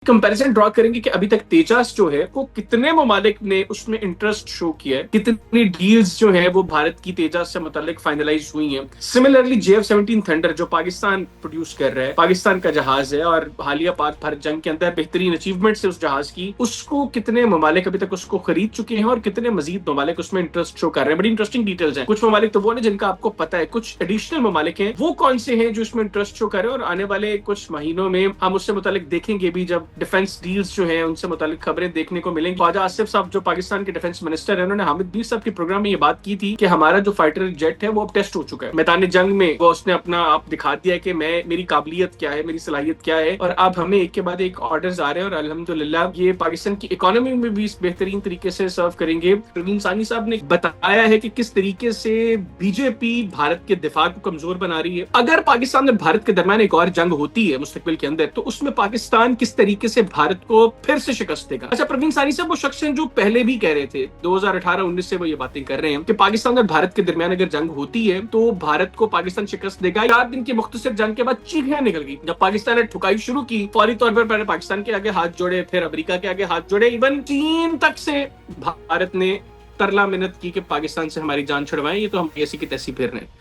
Comparison draw करेंगे कि अभी तक तेजास जो है वो कितने ममालिक ने उसमें इंटरेस्ट शो किया है, कितनी डील्स जो है वो भारत की तेजास से मुतालिक फाइनलाइज हुई हैं। सिमिलरली JF-17 थंडर जो पाकिस्तान प्रोड्यूस कर रहा है, पाकिस्तान का जहाज है और हालिया पाक भारत जंग के अंदर बेहतरीन अचीवमेंट से उस जहाज की, उसको कितने ममालिक अभी तक उसको खरीद चुके हैं और कितने मजीद ममालिक उसमें इंटरेस्ट शो कर रहे हैं। बड़ी इंटरेस्टिंग डिटेल्स हैं। कुछ ममालिक तो वो है जिनका आपको पता है, कुछ एडिशनल ममालिक हैं, वो कौन से हैं जो इसमें इंटरेस्ट शो कर रहे हैं और आने वाले कुछ महीनों में हम उससे मुतालिक देखेंगे भी, जब डिफेंस डील्स जो है उनसे मुतालिक खबरें देखने को मिलेंगी। ख्वाजा आसिफ साहब जो पाकिस्तान के डिफेंस मिनिस्टर है, उन्होंने हामिद बीर साहब के प्रोग्राम में ये बात की थी कि हमारा जो फाइटर जेट है वो अब टेस्ट हो चुका है मैदान जंग में। वो उसने अपना आप दिखा दिया है कि मेरी काबिलियत क्या है, मेरी सलाहियत क्या है, और अब हमें एक के बाद एक ऑर्डर्स आ रहे हैं और अल्हम्दुलिल्लाह ये पाकिस्तान की इकोनॉमी में भी बेहतरीन तरीके से सर्व करेंगे। प्रवीण सानी साहब ने बताया है कि किस तरीके से बीजेपी भारत के दिफा को कमजोर बना रही है। अगर पाकिस्तान और भारत के दरमियान एक और जंग होती है मुस्तकबिल के अंदर, तो उसमें पाकिस्तान किस तरीके से भारत को फिर से शिकस्त देगा। अच्छा, प्रवीण सानी साहब वो शख्स हैं जो पहले भी कह रहे थे, 2018-19 से वो ये बातें कर रहे हैं कि पाकिस्तान और भारत के दरमियान अगर जंग होती है तो भारत को पाकिस्तान शिकस्त देगा। 4 दिन की मुख्तसर जंग के बाद चीखें निकल गई। जब पाकिस्तान ने ठुकाई शुरू की, फौरी तौर पर पहले पाकिस्तान के आगे हाथ जोड़े, फिर अमेरिका के आगे हाथ जोड़े, इवन चीन तक से भारत ने तरला मिन्नत की कि पाकिस्तान से हमारी जान छुड़वाएं, ये तो हम ऐसी की तैसी फिर रहे हैं।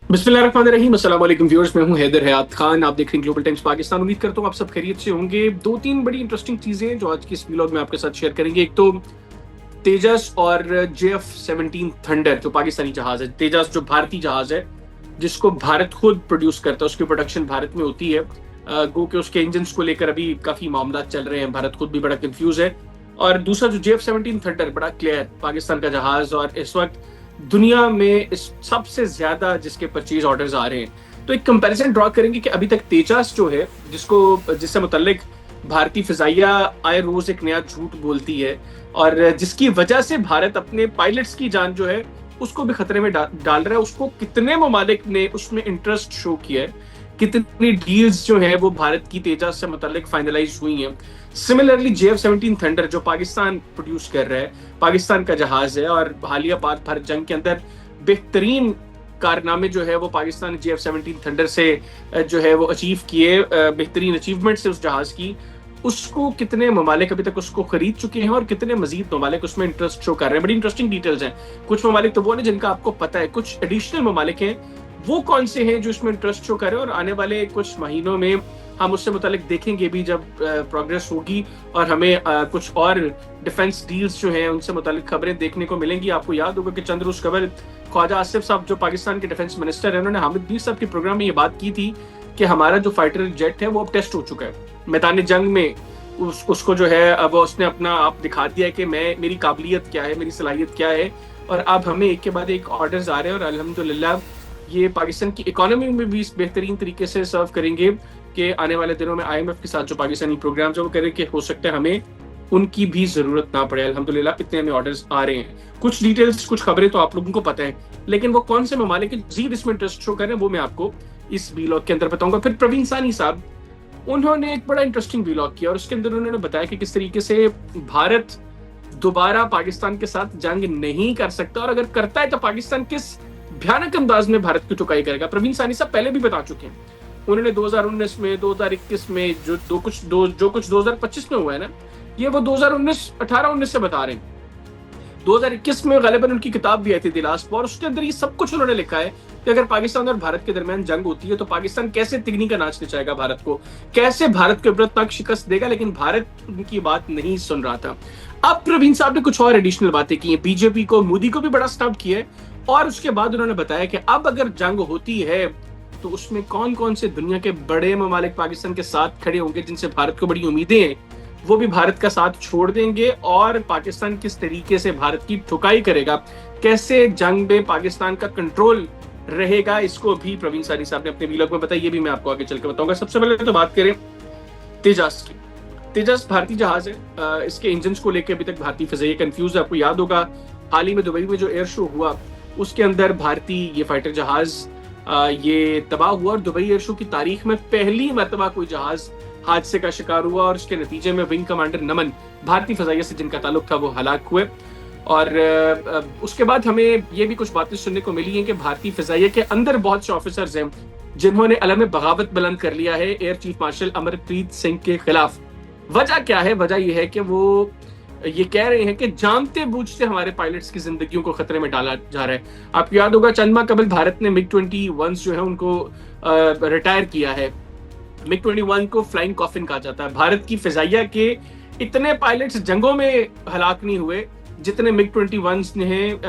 बिस्मिल्लाहिर्रहमानिर्रहीम, अस्सलाम वालेकुम व्यूअर्स, मैं हूं हैदर हयात खान, आप देख रहे हैं ग्लोबल टाइम्स पाकिस्तान। उम्मीद करता हूं आप सब खैरियत से होंगे। 2-3 बड़ी इंटरेस्टिंग चीजें जो आज की इस व्लॉग में आपके साथ शेयर करेंगे। एक तो तेजस और JF-17 थंडर जो पाकिस्तानी जहाज है, तेजस जो भारतीय जहाज है जिसको भारत खुद प्रोड्यूस करता है, उसकी प्रोडक्शन भारत में होती है। गो के उसके इंजन को लेकर अभी काफी मामला चल रहे हैं, भारत खुद भी बड़ा कंफ्यूज है। और दूसरा जो JF-17 थंडर बड़ा क्लियर पाकिस्तान का जहाज, और इस वक्त दुनिया में इस सबसे ज्यादा जिसके परचेज ऑर्डर्स आ रहे हैं। तो एक कंपैरिजन ड्रॉ करेंगे कि अभी तक तेजस जो है जिससे मुतल्लिक भारतीय फिजाइया आए रोज एक नया झूठ बोलती है और जिसकी वजह से भारत अपने पायलट्स की जान जो है उसको भी खतरे में डाल रहा है, उसको कितने ममालिक ने उसमें इंटरेस्ट शो किया है, कितनी डील्स जो है वो भारत की तेजस से मुतालिक फाइनलाइज हुई हैं। सिमिलरली JF-17 थंडर जो पाकिस्तान प्रोड्यूस कर रहा है, पाकिस्तान का जहाज है और हालिया पाक भारत जंग के अंदर बेहतरीन कारनामे जो है वो पाकिस्तान JF-17 थंडर से जो है वो अचीव किए, बेहतरीन अचीवमेंट से उस जहाज की, उसको कितने ममालिक अभी तक उसको खरीद चुके हैं और कितने मजीद ममालिक उसमें इंटरेस्ट शो कर रहे हैं। बड़ी इंटरेस्टिंग डिटेल्स हैं। कुछ ममालिक तो वो है जिनका आपको पता है, कुछ एडिशनल ममालिक हैं, वो कौन से हैं जो इसमें इंटरेस्ट शो कर रहे हैं और आने वाले कुछ महीनों में हम उससे मुतालिक देखेंगे भी, जब प्रोग्रेस होगी और हमें कुछ और डिफेंस डील्स जो हैं उनसे मुतालिक खबरें देखने को मिलेंगी। आपको याद होगा कि चंद रोज कबल ख्वाजा आसिफ साहब जो पाकिस्तान के डिफेंस मिनिस्टर है, उन्होंने हामिद बीर साहब के प्रोग्राम में ये बात की थी कि हमारा जो फाइटर जेट है वो अब टेस्ट हो चुका है मैदान जंग में। उसको जो है अब उसने अपना आप दिखा दिया है कि मेरी काबिलियत क्या है, मेरी सलाहियत क्या है, और अब हमें एक के बाद एक ऑर्डर्स आ रहे हैं और अल्हम्दुलिल्लाह ये पाकिस्तान की इकोनॉमी में भी बेहतरीन तरीके से सर्व करेंगे कि आने वाले दिनों में IMF के साथ जो पाकिस्तानी प्रोग्राम जो वो करें कि हो सकता है हमें उनकी भी जरूरत ना पड़े। अल्हम्दुलिल्लाह इतने हमें ऑर्डर्स आ रहे हैं। कुछ डिटेल्स, कुछ खबरें तो आप लोगों को पता है, लेकिन वो कौन से ममालिक मजीद इसमें इंटरेस्ट शो करें वो मैं आपको इस व्लॉग के अंदर बताऊंगा। फिर प्रवीण सानी साहब उन्होंने एक बड़ा इंटरेस्टिंग व्लॉग किया और उसके अंदर उन्होंने बताया कि किस तरीके से भारत दोबारा पाकिस्तान के साथ जंग नहीं कर सकता, और अगर करता है तो पाकिस्तान किस भयानक अंदाज में भारत की टुकाई करेगा। प्रवीण सानी साहब पहले भी बता चुके हैं, उन्होंने 2019 में, 2021 में जो कुछ 2025 में हुआ है ना, ये वो 2018-19 से बता रहे हैं। 2021 में गलिबन उनकी किताब भी आई थी द लास्ट वॉर, उसके अंदर ये सब कुछ उन्होंने लिखा है कि अगर पाकिस्तान और भारत के दरमियान जंग होती है तो पाकिस्तान कैसे तिगनी का नाच नचाएगा भारत को, कैसे भारत को इबरतनाक शिकस्त देगा, लेकिन भारत उनकी बात नहीं सुन रहा था। अब प्रवीण साहब ने कुछ और एडिशनल बातें की हैं, बीजेपी को, मोदी को भी बड़ा स्टंप किया है, और उसके बाद उन्होंने बताया कि अब अगर जंग होती है तो उसमें कौन कौन से दुनिया के बड़े ममालिक पाकिस्तान के साथ खड़े होंगे जिनसे भारत को बड़ी उम्मीदें हैं, वो भी भारत का साथ छोड़ देंगे, और पाकिस्तान किस तरीके से भारत की ठुकाई करेगा, कैसे जंग में पाकिस्तान का कंट्रोल रहेगा, इसको भी प्रवीण सानी साहब ने अपने व्लॉग में बताया। ये भी मैं आपको आगे चल के बताऊंगा। सबसे पहले तो बात करें तेजस की। तेजस भारतीय जहाज है, इसके इंजन को लेकर अभी तक भारतीय फिजाइया कंफ्यूज है। आपको याद होगा हाल ही में दुबई में जो एयर शो हुआ उसके अंदर भारतीय ये फाइटर जहाज ये तबाह हुआ, और दुबई एयर शो की तारीख में पहली मरतबा कोई जहाज हादसे का शिकार हुआ, और उसके नतीजे में विंग कमांडर नमन भारतीय फिजाइया से जिनका ताल्लुक था वो हलाक हुए। और उसके बाद हमें ये भी कुछ बातें सुनने को मिली हैं कि भारतीय फिजाइया के अंदर बहुत से ऑफिसर्स हैं जिन्होंने अलम बगावत बुलंद कर लिया है air chief marshal Amarpreet Singh के खिलाफ। वजह क्या है? वजह यह है कि वो ये कह रहे हैं कि जानते बूझते हमारे पायलट्स की जिंदगियों को खतरे में डाला जा रहा है। आपको याद होगा चंद माह कबल भारत ने MiG-21 जो है उनको रिटायर किया है। MiG-21 को फ्लाइंग कॉफिन कहा जाता है। भारत की फिजाइया के इतने पायलट्स जंगों में हलाक नहीं हुए जितने MiG-21 ने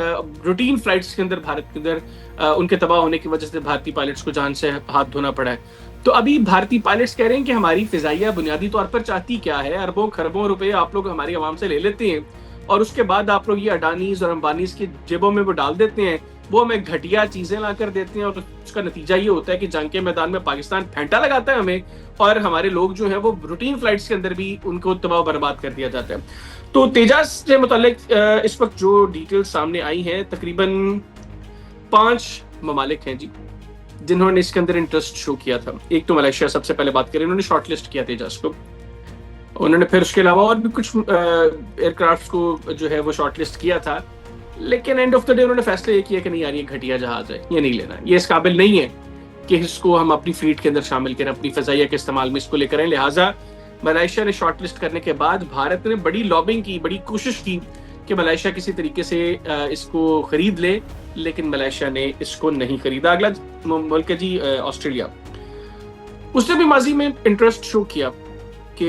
रूटीन फ्लाइट्स के अंदर भारत के अंदर उनके तबाह होने की वजह से भारतीय पायलट्स को जान से हाथ धोना पड़ा है। तो अभी भारतीय पायलट्स कह रहे हैं कि हमारी फिजाइया बुनियादी तौर पर चाहती क्या है? अरबों खरबों रुपए आप लोग हमारी आवाम से ले लेते हैं और उसके बाद आप लोग ये अडानीज और अंबानीज की जेबों में वो डाल देते हैं, वो हमें घटिया चीजें ला कर देते हैं और उसका नतीजा ये होता है कि जंग के मैदान में पाकिस्तान फेंटा लगाता है हमें, और हमारे लोग जो है वो रूटीन फ्लाइट्स के अंदर भी उनको तबाह बर्बाद कर दिया जाता है। तो तेजास से मुतालिक इस वक्त जो डिटेल्स सामने आई हैं, तकरीबन 5 ममालिक हैं जी जिन्होंने इसके अंदर इंटरेस्ट शो किया था। एक तो मलेशिया, सबसे पहले बात करें, उन्होंने शॉर्टलिस्ट किया तेजस को। उन्होंने फिर उसके अलावा और भी कुछ एयरक्राफ्ट को जो है वो शॉर्टलिस्ट किया था, लेकिन एंड ऑफ द डे उन्होंने फैसला ये किया कि नहीं यार ये घटिया जहाज है, ये नहीं लेना, ये इस काबिल नहीं है कि इसको हम अपनी फ्लीट के अंदर शामिल करें, अपनी फजाइया के इस्तेमाल में इसको लेकर आए। लिहाजा मलेशिया ने शॉर्टलिस्ट करने के बाद भारत ने बड़ी लॉबिंग की, बड़ी कोशिश की कि मलेशिया किसी तरीके से इसको खरीद ले, लेकिन मलेशिया ने इसको नहीं खरीदा। अगला मुल्क है जी ऑस्ट्रेलिया। उसने भी माजी में इंटरेस्ट शो किया कि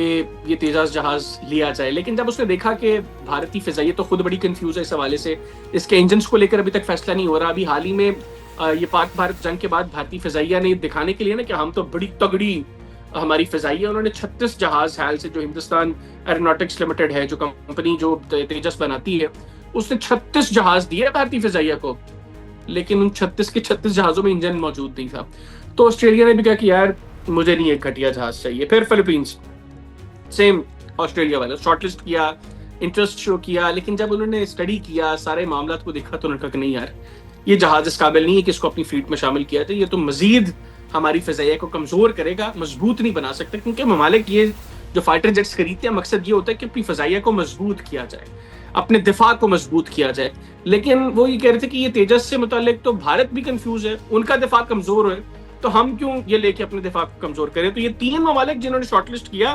ये तेजाज जहाज लिया जाए, लेकिन जब उसने देखा कि भारतीय फिजाइया तो खुद बड़ी कंफ्यूज है इस हवाले से, इसके इंजन्स को लेकर अभी तक फैसला नहीं हो रहा। अभी हाल ही में ये पाक भारत जंग के बाद भारतीय फिजाइया ने दिखाने के लिए ना कि हम तो बड़ी तगड़ी हमारी फिजाइया, उन्होंने 36 जहाज हाल से, जो हिंदुस्तान एरोनॉटिक्स लिमिटेड है, जो कंपनी जो तेजस बनाती है, उसने 36 जहाज दिए भारतीय फिजाइया को, लेकिन उन 36 के 36 जहाजों में इंजन मौजूद नहीं था। तो ऑस्ट्रेलिया ने भी कहा कि यार मुझे नहीं एक घटिया जहाज चाहिए। फिर फिलीपींस, सेम ऑस्ट्रेलिया वाला, शॉर्टलिस्ट किया, इंटरेस्ट शो किया, लेकिन जब उन्होंने स्टडी किया, सारे मामला को देखा, तो उन्होंने कहा नहीं यार ये जहाज इस काबिल नहीं है कि इसको अपनी फ्लीट में शामिल किया जाए, ये तो मजीद हमारी फिजाइया को कमजोर करेगा, मजबूत नहीं बना सकता। क्योंकि ममालिक ये जो फाइटर जेट्स खरीदते हैं, मकसद ये होता है कि अपनी फिजाइया को मजबूत किया जाए, अपने दिफा को मजबूत किया जाए। लेकिन वो ये कह रहे थे कि ये तेजस से मुतालिक तो भारत भी कंफ्यूज है, उनका दिफा कमजोर है, तो हम क्यों ये लेके अपने दिफा को कमजोर करें। तो ये 3 ममालिक जिन्होंने शॉर्टलिस्ट किया,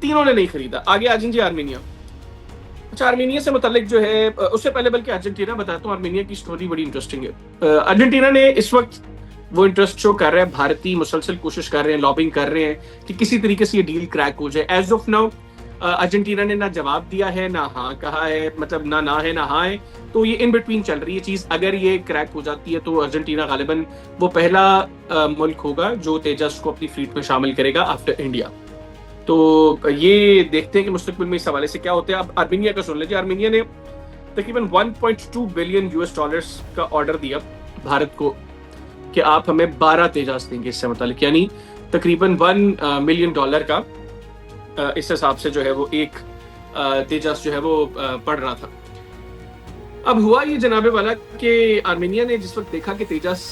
तीनों ने नहीं खरीदा। आगे आ जी आर्मीनिया। अच्छा, आर्मीनिया से मुतालिक जो है, उससे पहले बल्कि अर्जेंटीना बताता हूँ, आर्मीनिया की स्टोरी बड़ी इंटरेस्टिंग है। अर्जेंटीना ने इस वक्त वो इंटरेस्ट शो कर रहे हैं, भारतीय मुसलसल कोशिश कर रहे हैं, लॉबिंग कर रहे हैं कि किसी तरीके से ये डील क्रैक हो जाए। एज ऑफ नाउ अर्जेंटीना ने ना जवाब दिया है, ना हाँ कहा है, मतलब ना है ना हाँ है, तो ये इन बिटवीन चल रही है चीज। अगर ये क्रैक हो जाती है तो अर्जेंटीना गालिबन वो पहला मुल्क होगा जो तेजस को अपनी फ्लीट में शामिल करेगा आफ्टर इंडिया। तो ये देखते हैं कि मुस्तकबिल में इस हवाले से क्या होता है। अब आर्मीनिया का सुन लीजिए। आर्मीनिया ने तकरीबन $1.2 बिलियन का ऑर्डर दिया भारत को कि आप हमें 12 तेजास देंगे इससे मुतालिक, यानी तकरीबन $1 मिलियन का इस हिसाब से जो है वो एक तेजास जो है वो पड़ रहा था। अब हुआ ये जनाबे वाला कि आर्मीनिया ने जिस वक्त देखा कि तेजास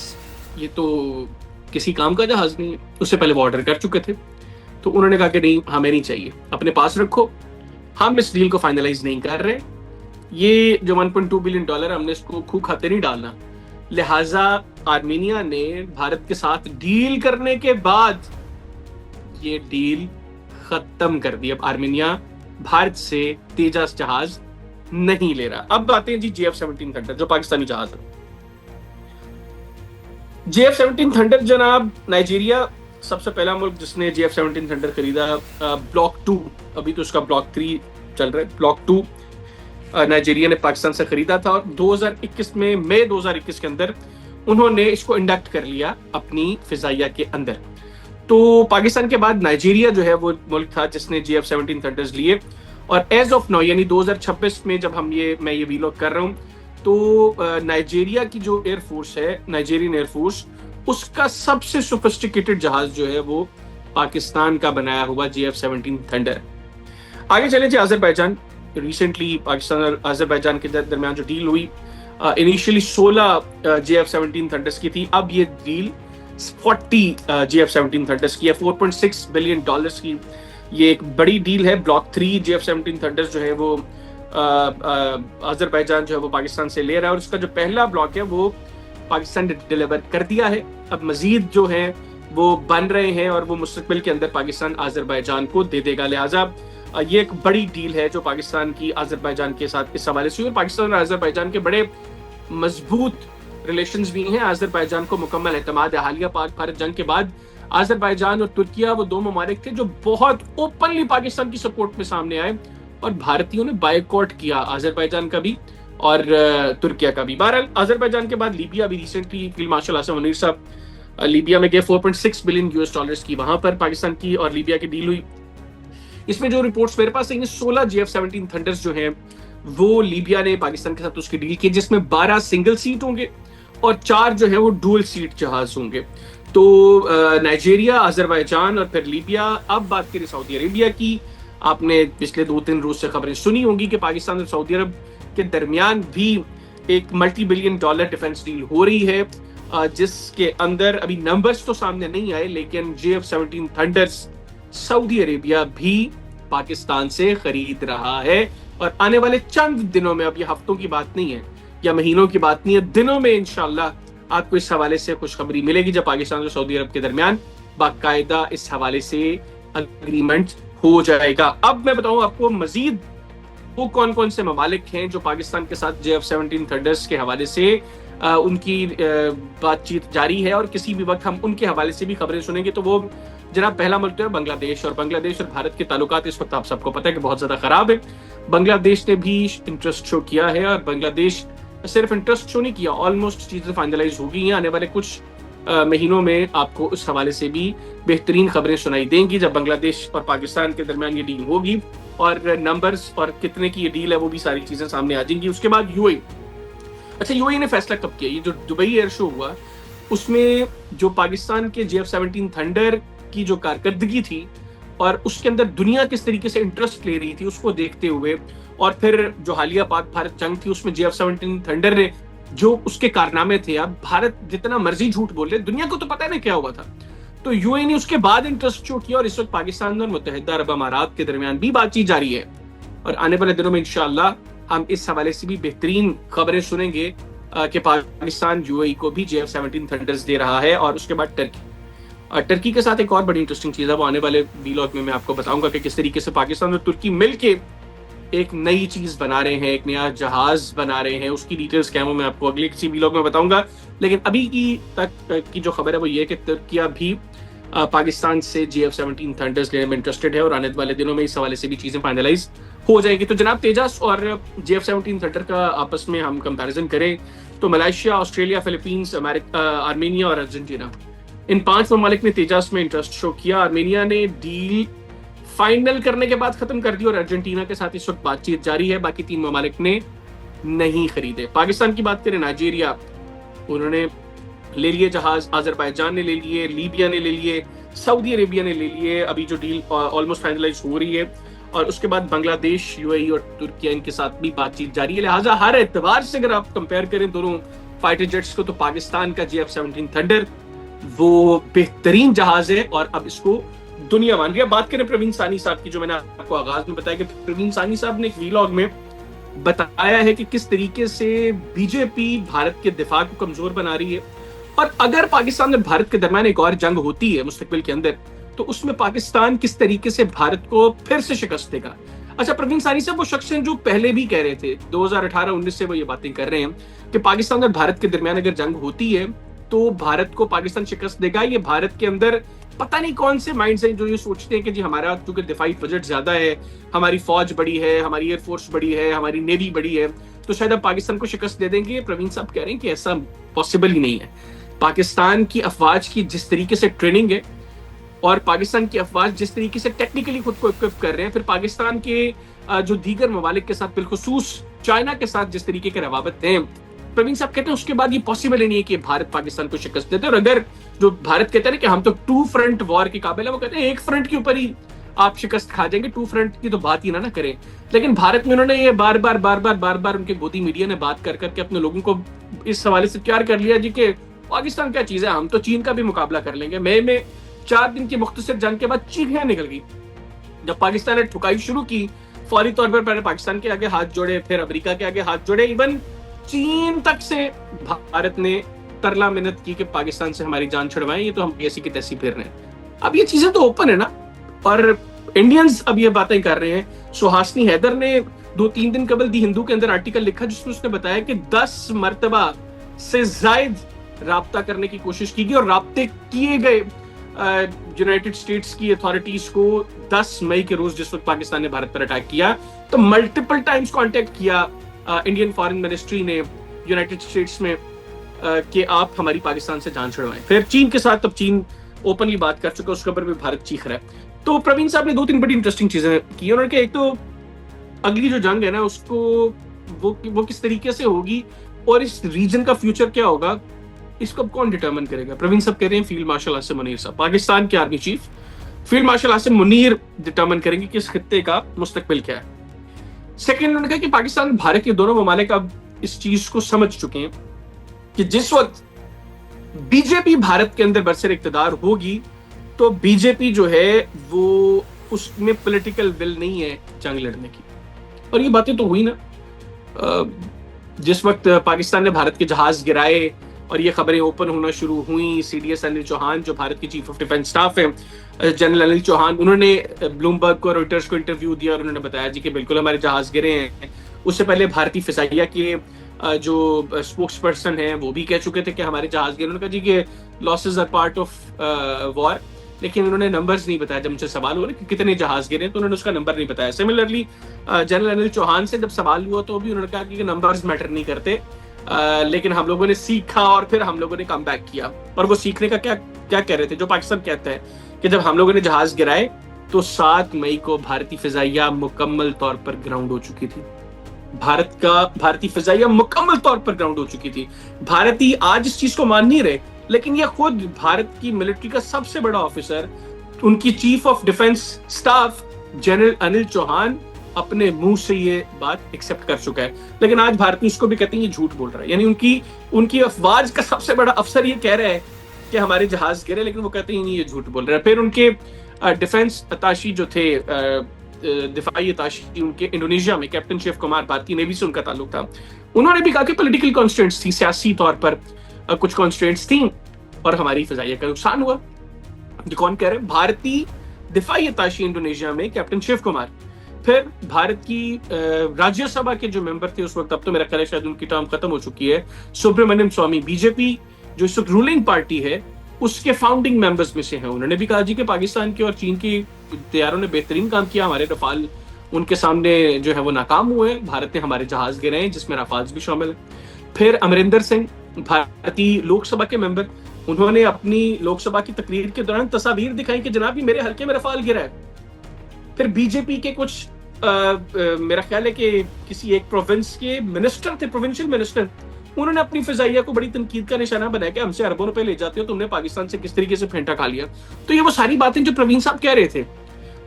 ये तो किसी काम का जहाज नहीं है, उससे पहले वो ऑर्डर कर चुके थे, तो उन्होंने कहा कि नहीं हमें नहीं चाहिए, अपने पास रखो, हम इस डील को फाइनलाइज नहीं कर रहे, ये जो $1.2 बिलियन हमने इसको खूह खाते नहीं डालना। लिहाजा आर्मीनिया ने भारत के साथ डील करने के बाद ये डील खत्म कर दी। अब आर्मीनिया भारत से तेजस जहाज नहीं ले रहा। अब आते हैं जी JF-17 थंडर, जो पाकिस्तानी जहाज है। JF-17 थंडर जनाब, नाइजीरिया सबसे पहला मुल्क जिसने JF-17 थंडर खरीदा। ब्लॉक 2, अभी तो उसका ब्लॉक 3 चल रहा है, ब्लॉक 2 नाइजीरिया ने पाकिस्तान से खरीदा था और 2021 में, मई 2021 के अंदर उन्होंने इसको इंडक्ट कर लिया अपनी फिजाइया के अंदर। तो पाकिस्तान के बाद नाइजीरिया जो है वो मुल्क था जिसने JF-17 थंडर्स लिए, और एज ऑफ नाउ यानी 2026 में जब मैं ये वीलॉग कर रहा हूँ, तो नाइजीरिया की जो एयरफोर्स है, नाइजीरियन एयरफोर्स, उसका सबसे सोफिस्टिकेटेड जहाज जो है वो पाकिस्तान का बनाया हुआ JF-17 थंडर। आगे चले जी अजरबैजान। रिसेंटली पाकिस्तान और अजरबैजान के दरमियान जो डील हुई, इनिशियली 16 JF-17 थंडर्स की थी, अब ये डील 40 JF-17 थंडर्स की है, $4.6 बिलियन की। ये एक बड़ी डील है। ब्लॉक 3 JF-17 थंडर्स जो है वो अजरबैजान जो है वो पाकिस्तान से ले रहा है, और इसका जो पहला ब्लॉक है वो पाकिस्तान ने डिलीवर कर दिया है। अब मजीद जो है वो बन रहे हैं और वो मुस्तकबिल के अंदर पाकिस्तान आज़रबाईजान को दे देगा। लिहाजा ये एक बड़ी डील है जो पाकिस्तान की आज़रबाईजान के साथ इस हवाले से हुई। पाकिस्तान और आज़रबाईजान के बड़े मजबूत रिलेशंस भी हैं। आज़रबाईजान को मुकम्मल एतमाद है। हालिया पाक भारत जंग के बाद आज़रबाईजान और तुर्किया वो दो ममालिक थे जो बहुत ओपनली पाकिस्तान की सपोर्ट में सामने आए और भारतीयों ने बायकॉट किया आज़रबाईजान का भी और तुर्किया का भी। बहरहाल आज़रबाईजान के बाद लीबिया भी recently field marshal Asim Munir साहब लीबिया में गए। 4.6 बिलियन यूएस डॉलर्स की वहां पर पाकिस्तान की और लीबिया की डील हुई। इसमें जो रिपोर्ट्स मेरे पास है 16 GF-17 थंडर्स जो हैं वो लीबिया ने पाकिस्तान के साथ उसकी डील की, जिसमें 12 सिंगल सीट होंगे और 4 जो है वो डुअल सीट जहाज होंगे। तो नाइजीरिया, आज़रबाईजान और फिर लीबिया। अब बात करें सऊदी अरेबिया की, आपने पिछले 2-3 रोज से खबरें सुनी होंगी कि पाकिस्तान और सऊदी अरब के दरमियान भी एक multi billion dollar defence deal हो रही है, जिसके अंदर अभी नंबर्स तो सामने नहीं आए, लेकिन GF-17 थंडर्स सऊदी अरेबिया भी पाकिस्तान से खरीद रहा है और आने वाले चंद दिनों में, अब ये हफ्तों की बात नहीं है या महीनों की बात नहीं है, दिनों में इंशाल्लाह आपको इस हवाले से खुशखबरी मिलेगी जब पाकिस्तान और सऊदी अरब के दरमियान बाकायदा इस हवाले से अग्रीमेंट हो जाएगा। अब मैं बताऊं आपको मजीद वो कौन कौन से ममालिक हैं जो पाकिस्तान के साथ GF-17 थंडर्स के हवाले से उनकी बातचीत जारी है और किसी भी वक्त हम उनके हवाले से भी खबरें सुनेंगे। तो वो जनाब पहला मुल्क है बांग्लादेश, और बांग्लादेश और भारत के ताल्लुकात इस वक्त आप सबको पता है कि बहुत ज्यादा खराब है। बांग्लादेश ने भी इंटरेस्ट शो किया है और बांग्लादेश सिर्फ इंटरेस्ट शो नहीं किया, ऑलमोस्ट चीजें फाइनलाइज हो गई हैं। आने वाले कुछ महीनों में आपको उस हवाले से भी बेहतरीन खबरें सुनाई देंगी जब बांग्लादेश और पाकिस्तान के दरमियान ये डील होगी और नंबर्स और कितने की ये डील है वो भी सारी चीजें सामने आ जाएंगी। उसके बाद यूएई, अच्छा यूएई ने फैसला कब किया? ये जो दुबई एयर शो हुआ उसमें जो पाकिस्तान के GF-17 थंडर की जो कारकर्दगी थी और उसके अंदर दुनिया किस तरीके से इंटरेस्ट ले रही थी उसको देखते हुए, और फिर जो हालिया पाक भारत जंग थी उसमें GF-17 थंडर ने जो उसके कारनामे थे, अब भारत जितना मर्जी झूठ बोल रहे, दुनिया को तो पता नहीं क्या हुआ था, तो यूएई ने उसके बाद इंटरेस्ट शो किया और इस वक्त पाकिस्तान और मुत्तहिदा अरब अमारात के दरमियान भी बातचीत जारी है और आने वाले दिनों में इंशाअल्लाह हम इस हवाले से भी बेहतरीन खबरें सुनेंगे कि पाकिस्तान यूएई को भी GF-17 थंडर्स दे रहा है। और उसके बाद टर्की के साथ एक और बड़ी इंटरेस्टिंग चीज है, वो आने वाले वीलॉग में मैं आपको बताऊंगा कि किस तरीके से पाकिस्तान और तुर्की मिलके एक नई चीज बना रहे हैं, एक नया जहाज बना रहे हैं। उसकी डिटेल्स क्या है मैं आपको अगले किसी वीलॉग में बताऊंगा, लेकिन अभी की तक की जो खबर है वो ये कि तुर्किया भी पाकिस्तान से GF-17 थंडर्स लेने में इंटरेस्टेड है और आने वाले दिनों में इस हवाले से भी चीजें फाइनलाइज हो जाएगी। तो जनाब तेजस और GF-17 थंडर का आपस में हम कंपैरिजन करें तो मलेशिया, ऑस्ट्रेलिया, फिलीपींस, आर्मेनिया और अर्जेंटीना, इन 5 ममालिक ने तेजस में इंटरेस्ट शो किया। आर्मेनिया ने डील फाइनल करने के बाद खत्म कर दी और अर्जेंटीना के साथ इस वक्त बातचीत जारी है। बाकी 3 ममालिक ने नहीं खरीदे। पाकिस्तान की बात करें, नाइजीरिया उन्होंने ले लिए जहाज, आज़रबाईजान ने ले लिए, लीबिया ने ले लिए, सऊदी अरेबिया ने ले लिए। अभी जो डील ऑलमोस्ट फाइनलाइज हो रही है और उसके बाद बांग्लादेश, यूएई और तुर्किया इनके साथ भी बातचीत जारी है। लिहाजा हर एतबार से अगर आप कंपेयर करें दोनों फाइटर जेट्स को तो पाकिस्तान का GF-17 थंडर वो बेहतरीन जहाज है और अब इसको दुनिया मान रही है। बात करें प्रवीण सानी साहब की, जो मैंने आपको आगाज में बताया कि प्रवीण सानी साहब ने एक वीलॉग में बताया है कि किस तरीके से बीजेपी भारत के दिफा को कमजोर बना रही है और अगर पाकिस्तान और भारत के दरमियान एक और जंग होती है मुस्तकबिल के अंदर तो उसमें पाकिस्तान किस तरीके से भारत को फिर से शिकस्त देगा। अच्छा, प्रवीण सानी साहब वो शख्स हैं जो पहले भी कह रहे थे, 2018-19 से वो ये बातें कर रहे हैं कि पाकिस्तान और भारत के दरमियान अगर जंग होती है तो भारत को पाकिस्तान शिकस्त देगा। ये भारत के अंदर पता नहीं कौन से माइंड्स हैं जो ये सोचते हैं कि जी हमारा चूंकि दिफाई बजट ज्यादा है, हमारी फौज बड़ी है, हमारी एयरफोर्स बड़ी है, हमारी नेवी बड़ी है, तो शायद अब पाकिस्तान को शिकस्त दे देंगे। प्रवीण साहब कह रहे हैं कि ऐसा पॉसिबल ही नहीं है। पाकिस्तान की अफवाज की जिस तरीके से ट्रेनिंग है और पाकिस्तान की अफवाज जिस तरीके से टेक्निकली खुद को इक्विप कर रहे हैं, फिर पाकिस्तान के जो दीगर ममालिक के साथ बिलखुसूस चाइना के साथ जिस तरीके के रवाबत हैं, प्रवीण साहब कहते हैं उसके बाद ये पॉसिबल ही नहीं है कि भारत पाकिस्तान को शिकस्त देते। और अगर जो भारत कहते हैं कि हम तो 2 फ्रंट वॉर के काबिल है, वो कहते हैं 1 फ्रंट के ऊपर ही आप शिकस्त खा जाएंगे, 2 फ्रंट की तो बात ही ना करें। लेकिन भारत में उन्होंने ये बार बार उनके गोदी मीडिया ने बात कर करके अपने लोगों को इस हवाले से तैयार कर लिया जी कि पाकिस्तान क्या चीज है, हम तो चीन का भी मुकाबला कर लेंगे। मई में 4 दिन की मुख्तसर जंग के बाद चीखें निकल गई। जब पाकिस्तान ने ठुकाई शुरू की, फौरी तौर पर पहले पाकिस्तान के आगे हाथ जोड़े, फिर अमेरिका के आगे हाथ जोड़े, इवन चीन तक से भारत ने तरला मिन्नत की कि पाकिस्तान से हमारी जान छुड़वाएं, ये तो हम ऐसी की तैसी फिर रहे हैं। अब ये चीजें तो ओपन है ना, और इंडियंस अब ये बातें कर रहे हैं। सुहासिनी हैदर ने 2-3 दिन कबल दी हिंदू के अंदर आर्टिकल लिखा जिसमें उसने बताया कि 10 मरतबा से जायद राब्ता करने की कोशिश की गई और राब्ते किए गए यूनाइटेड स्टेट्स की अथॉरिटीज को 10 मई के रोज, जिस वक्त पाकिस्तान ने भारत पर अटैक किया, तो मल्टीपल टाइम्स कांटेक्ट किया इंडियन फॉरेन मिनिस्ट्री ने यूनाइटेड स्टेट्स में कि आप हमारी पाकिस्तान से जान छुड़वाएं। फिर चीन के साथ अब चीन ओपनली बात कर चुका है, उसके ऊपर भी भारत चीख रहा है। तो प्रवीण साहब ने 2-3 बड़ी इंटरेस्टिंग चीजें की। उन्होंने कहा एक तो अगली जो जंग है ना उसको वो किस तरीके से होगी और इस रीजन का फ्यूचर क्या होगा, इसको कौन डिटरमिन करेगा। प्रवीण साहब कह रहे हैं फील्ड मार्शल आसिम मुनीर साहब, पाकिस्तान के army chief field marshal Asim Munir determine करेंगे कि इस खित्ते का मुस्तकबिल क्या है। सेकेंड, उन्होंने कहा कि पाकिस्तान और भारत के दोनों ममालिक अब इस चीज को समझ चुके हैं कि जिस वक्त बीजेपी भारत के अंदर बरसर इक्तदार होगी तो बीजेपी जो है वो उसमें पॉलिटिकल विल नहीं है जंग लड़ने की। और ये बातें तो हुई ना, जिस वक्त पाकिस्तान ने भारत के जहाज गिराए और ये खबरें ओपन होना शुरू हुई, सीडीएस अनिल चौहान जो भारत के चीफ ऑफ डिफेंस स्टाफ है, जनरल अनिल चौहान, उन्होंने ब्लूमबर्ग को, रॉयटर्स को इंटरव्यू दिया और उन्होंने बताया जी कि बिल्कुल हमारे जहाज गिरे हैं। उससे पहले भारतीय फिजाइया के जो स्पोक्स पर्सन है वो भी कह चुके थे कि हमारे जहाज गिरे। उन्होंने कहा जी कि losses are part of war, लेकिन उन्होंने नंबर्स नहीं बताया। जब मुझसे सवाल हुआ कि कितने जहाज गिरे तो उन्होंने उसका नंबर नहीं बताया। सिमिलरली जनरल अनिल चौहान से जब सवाल हुआ तो भी उन्होंने कहा कि नंबर्स मैटर नहीं करते, लेकिन हम लोगों ने सीखा और फिर हम लोगों ने कम बैक किया। और वो सीखने का क्या क्या कह रहे थे, जो पाकिस्तान कहता है कि जब हम लोगों ने जहाज गिराए तो 7 मई को भारतीय फिजाइया मुकम्मल तौर पर ग्राउंड हो चुकी थी। भारतीय फिजाइया मुकम्मल तौर पर ग्राउंड हो चुकी थी। भारतीय आज इस चीज को मान नहीं रहे, लेकिन ये खुद भारत की मिलिट्री का सबसे बड़ा ऑफिसर, उनकी chief of defence staff general Anil Chauhan अपने मुंह से ये बात एक्सेप्ट कर चुका है। लेकिन आज भारतीय उसको भी कहते हैं ये झूठ बोल रहा है। यानी उनकी अफवाज का सबसे बड़ा अफसर ये कह रहा है कि हमारे जहाज गिरे, लेकिन वो कहते हैं नहीं ये झूठ बोल रहा है। फिर उनके डिफेंस अताशी जो थे, दिफाई अताशी उनके इंडोनेशिया में, कैप्टन शिव कुमार, भारतीय नेवी से उनका ताल्लुक था, उन्होंने भी कहा कि पॉलिटिकल कॉन्स्टेंट्स थी, सियासी तौर पर कुछ कॉन्स्टेंट्स थी और हमारी फिजाइया का नुकसान हुआ। ये कौन कह रहे हैं? भारतीय दिफाई अताशी इंडोनेशिया में कैप्टन शिव कुमार। फिर भारत की राज्यसभा के जो मेंबर थे उस वक्त, अब तो मेरा ख्याल है शायद उनकी टर्म खत्म हो चुकी है, सुब्रमण्यम स्वामी, बीजेपी जो इस वक्त रूलिंग पार्टी है उसके फाउंडिंग मेंबर्स में से हैं। उन्होंने भी कहा जी कि पाकिस्तान की और चीन की तैयारों ने बेहतरीन काम किया, हमारे रफाल उनके सामने जो है वो नाकाम हुए, भारत ने हमारे जहाज गिरे हैं जिसमें रफाल भी शामिल है। फिर अमरिंदर सिंह, भारतीय लोकसभा के मेंबर, उन्होंने अपनी लोकसभा की तकरीर के दौरान तस्वीर दिखाई कि जनाब ये मेरे हल्के में रफाल गिरा है। फिर बीजेपी के कुछ मेरा ख्याल है कि किसी एक प्रोविंस के मिनिस्टर थे, प्रोविंशियल मिनिस्टर, उन्होंने अपनी फिजाइया को बड़ी तनकीद का निशाना बनाया कि हमसे अरबों रुपए ले जाते हो, तुमने पाकिस्तान से किस तरीके से फेंटा खा लिया। तो ये वो सारी बातें जो प्रवीण साहब कह रहे थे,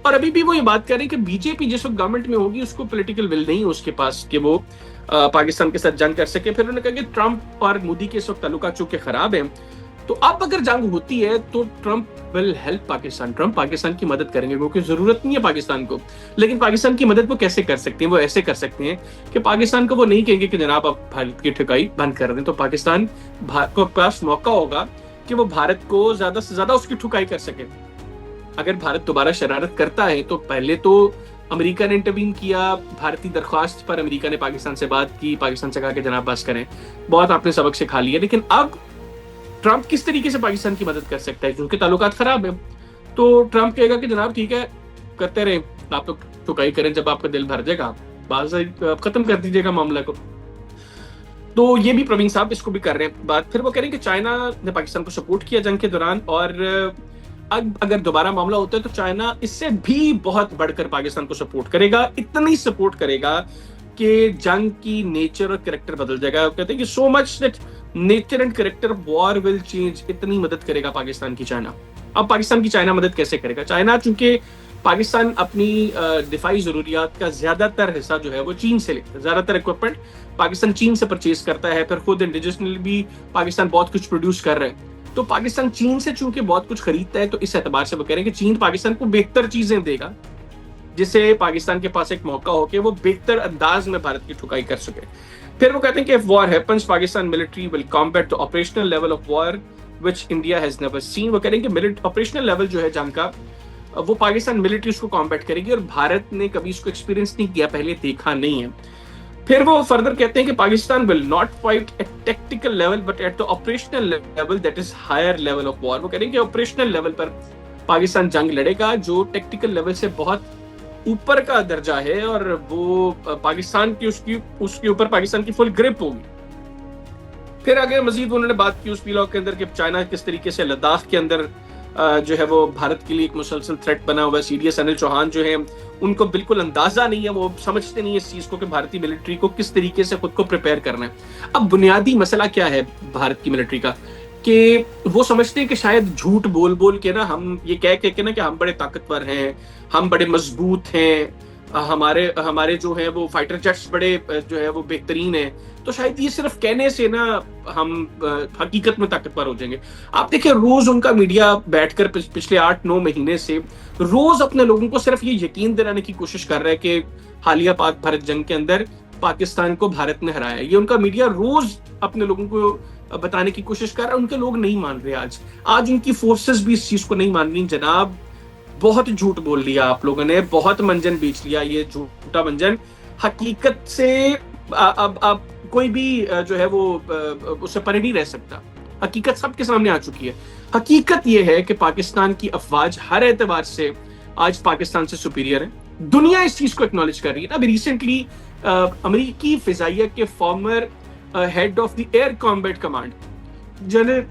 और अभी भी वो ये बात कर रहे हैं कि बीजेपी जिस वक्त गवर्नमेंट में होगी उसको पॉलिटिकल विल नहीं है उसके पास कि वो पाकिस्तान के साथ जंग कर सके। फिर उन्होंने कहा कि ट्रंप और मोदी के इस वक्त ताल्लुकात चूंकि खराब है, तो अब अगर जंग होती है तो Trump will help Pakistan, Trump Pakistan की मदद करेंगे क्योंकि जरूरत नहीं है पाकिस्तान को। लेकिन पाकिस्तान की मदद वो कैसे कर सकते हैं? वो ऐसे कर सकते हैं कि पाकिस्तान को वो नहीं कहेंगे कि जनाब आप भारत की ठुकाई बंद कर दें, तो पाकिस्तान को पास मौका होगा कि वो भारत को ज्यादा से ज्यादा उसकी ठुकाई कर सके। अगर भारत दोबारा शरारत करता है तो पहले तो अमेरिका ने इंटरवीन किया, भारतीय दरख्वास्त पर अमेरिका ने पाकिस्तान से बात की, पाकिस्तान से कहा कि जनाब बस करें, बहुत आपने सबक सिखा लिया। लेकिन अब ट्रंप किस तरीके से पाकिस्तान की मदद कर सकता है क्योंकि ताल्लुकात खराब है? तो ट्रंप कहेगा कि जनाब ठीक है, करते रहे, आप तो ठुकाई करें, जब आपका दिल भर जाएगा आप खत्म कर दीजिएगा मामला को। तो ये भी प्रवीण साहब इसको भी कर रहे हैं बात। फिर वो कह रहे हैं कि चाइना ने पाकिस्तान को सपोर्ट किया जंग के दौरान, और अगर दोबारा मामला होता है तो चाइना इससे भी बहुत बढ़कर पाकिस्तान को सपोर्ट करेगा, इतना ही सपोर्ट करेगा कि जंग की नेचर और कैरेक्टर बदल जाएगा। कहते हैं कि so much that nature and character of war will change, इतनी मदद करेगा पाकिस्तान की चाइना। अब पाकिस्तान की चाइना मदद कैसे करेगा? चाइना चूंकि पाकिस्तान अपनी दिफाई जरूरियात का ज्यादातर हिस्सा जो है वो चीन से लेता है, ज्यादातर इक्विपमेंट पाकिस्तान चीन से परचेज करता है, फिर खुद इंडिजिनली भी पाकिस्तान बहुत कुछ प्रोड्यूस कर रहा है। तो पाकिस्तान चीन से चूंकि बहुत कुछ खरीदता है, तो इस एतबार से वो कह रहे हैं कि चीन पाकिस्तान को बेहतर चीजें देगा जिससे पाकिस्तान के पास एक मौका हो कि वो बेहतर अंदाज में भारत की ठुकाई कर सके। फिर वो कहते हैं कि if war happens, Pakistan military will combat the operational level of war which India has never seen। वो कह रहे हैं कि ऑपरेशनल लेवल जो है जंग का, वो पाकिस्तान मिलिट्री उसको कॉम्बैट करेगी और भारत ने कभी इसको एक्सपीरियंस नहीं किया, पहले देखा नहीं है। फिर वो फर्दर कहते हैं कि Pakistan will not fight at tactical level but at the operational level that is higher level of war. वो कह रहे हैं कि ऑपरेशनल लेवल पर पाकिस्तान जंग लड़ेगा जो टेक्टिकल लेवल से बहुत ऊपर का दर्जा है, और वो पाकिस्तान की उसके ऊपर पाकिस्तान की फुल ग्रिप होगी। फिर आगे मजीद उन्होंने बात की उस पीलॉग के अंदर कि चाइना किस तरीके से लद्दाख के अंदर जो है वो भारत के लिए एक मुसलसल थ्रेट बना हुआ है। सीडीएस अनिल चौहान जो है उनको बिल्कुल अंदाजा नहीं है, वो समझते नहीं है इस चीज को कि भारतीय मिलिट्री को किस तरीके से खुद को प्रिपेयर करना है। अब बुनियादी मसला क्या है भारत की मिलिट्री का, कि वो समझते हैं कि शायद झूठ बोल बोल के ना, हम ये कह के ना कि हम बड़े ताकतवर हैं, हम बड़े मजबूत हैं, हमारे जो है वो फाइटर जेट्स बड़े जो है वो बेहतरीन है, तो शायद ये सिर्फ कहने से ना हम हकीकत में ताकतवर हो जाएंगे। आप देखिए रोज उनका मीडिया बैठकर पिछले 8-9 महीने से रोज अपने लोगों को सिर्फ ये यकीन दिलाने की कोशिश कर रहा है कि हालिया पाक भारत जंग के अंदर पाकिस्तान को भारत ने हराया। ये उनका मीडिया रोज अपने लोगों को बताने की कोशिश कर रहा है, उनके लोग नहीं मान रहे। आज उनकी फोर्सेस भी इस चीज को नहीं मान रही। जनाब बहुत झूठ बोल लिया आप लोगों ने, बहुत मंजन बेच लिया, ये झूठा मंजन हकीकत से अब कोई भी जो है वो उससे परे नहीं रह सकता। हकीकत सबके सामने आ चुकी है। हकीकत ये है कि पाकिस्तान की अफवाज हर एतबार से आज पाकिस्तान से सुपीरियर है। दुनिया इस चीज को एक्नॉलेज कर रही है। अभी रिसेंटली अमेरिकी फिजाइया के former head of the air combat command general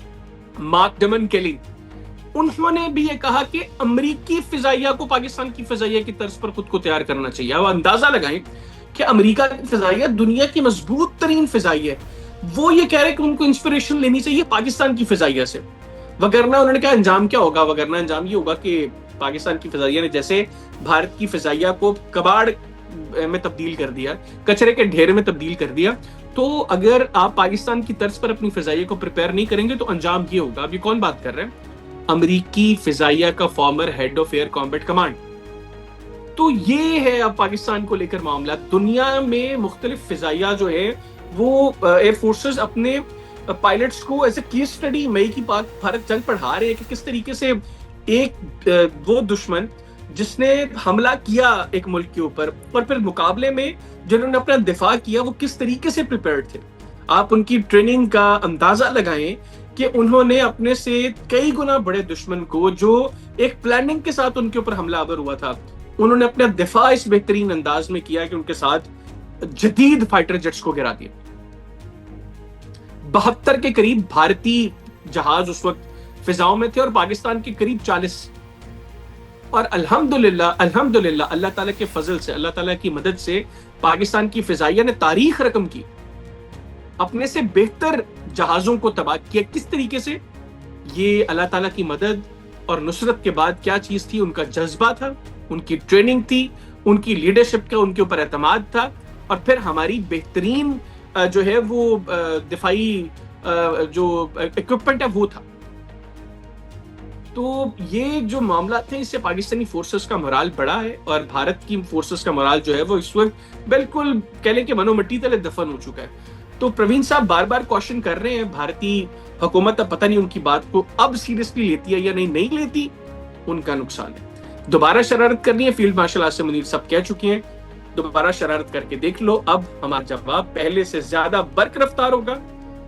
Mark Damon Kelly, उन्होंने भी ये कहा कि अमेरिकी फिजाइया को पाकिस्तान की फिजाइया की तर्ज पर खुद को तैयार करना चाहिए। अब अंदाजा लगाएं कि अमेरिका की फिजाइया दुनिया की मजबूत तरीन फिजाइया है, वो ये कह रहे हैं कि उनको इंस्पिरेशन लेनी चाहिए पाकिस्तान की फिजाइया से। वगरना उन्होंने कहा अंजाम क्या होगा, वगरना अंजाम ये होगा कि पाकिस्तान की फिजाइया ने जैसे भारत की फिजाइया को कबाड़ में तब्दील कर दिया, कचरे के ढेर में तब्दील कर दिया, तो अगर आप पाकिस्तान की तर्ज पर अपनी फिजाइया को प्रिपेयर नहीं करेंगे तो अंजाम ये होगा। अभी कौन बात कर रहे हैं? अमेरिकी फिजाइया का farmer head of air combat command. तो ये है अब पाकिस्तान को लेकर मामला। दुनिया में मुख्तलिफ फिजाइया जो है वो एयर फोर्सेस अपने पायलट्स को एज ए केस स्टडी मई की पाक भारत जंग पढ़ा रहे हैं कि किस तरीके से एक वो दुश्मन जिसने हमला किया एक मुल्क के ऊपर और फिर मुकाबले में जिन्होंने अपना दिफा किया वो किस तरीके से प्रिपेयर्ड थे। आप उनकी ट्रेनिंग का अंदाजा लगाएं कि उन्होंने अपने से कई गुना बड़े दुश्मन को, जो एक प्लानिंग के साथ उनके ऊपर हमलावर हुआ था, उन्होंने अपना दिफा इस बेहतरीन अंदाज में किया कि उनके साथ जदीद फाइटर जेट्स को गिरा दिया। 72 के करीब भारतीय जहाज उस वक्त फिजाओं में थे और पाकिस्तान के करीब 40। और अल्हम्दुलिल्लाह अल्लाह ताला के फजल से, अल्लाह ताला की मदद से पाकिस्तान की फिजाइया ने तारीख रकम की, अपने से बेहतर जहाजों को तबाह किया। किस तरीके से? ये अल्लाह ताला की मदद और नुसरत के बाद क्या चीज थी? उनका जज्बा था, उनकी ट्रेनिंग थी, उनकी लीडरशिप का उनके ऊपर एतमाद था, और फिर हमारी बेहतरीन जो है वो दिफाई जो इक्विपमेंट है वो था। तो ये जो मामला थे इससे पाकिस्तानी फोर्सेस का मोराल बढ़ा है और भारत की फोर्सेस का मोराल जो है वो इस वक्त बिल्कुल कह लें कि मनोमिट्टी तले दफन हो चुका है। तो प्रवीण साहब बार बार क्वेश्चन कर रहे हैं, भारतीय हुकूमत अब पता नहीं उनकी बात को अब सीरियसली लेती है या नहीं लेती, उनका नुकसान है। दोबारा शरारत करनी है, फील्ड मार्शल आसिम मुनीर सब कह चुके हैं, दोबारा शरारत करके देख लो। अब हमारा जवाब पहले से ज्यादा बर्क रफ्तार होगा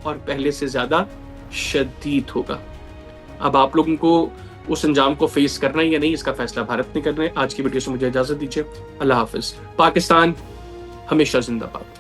और पहले से ज्यादा शदीद होगा। अब आप लोगों को उस अंजाम को फेस करना है या नहीं, इसका फैसला भारत ने करना है। आज की वीडियो से मुझे इजाजत दीजिए। अल्लाह हाफिज। पाकिस्तान हमेशा जिंदाबाद।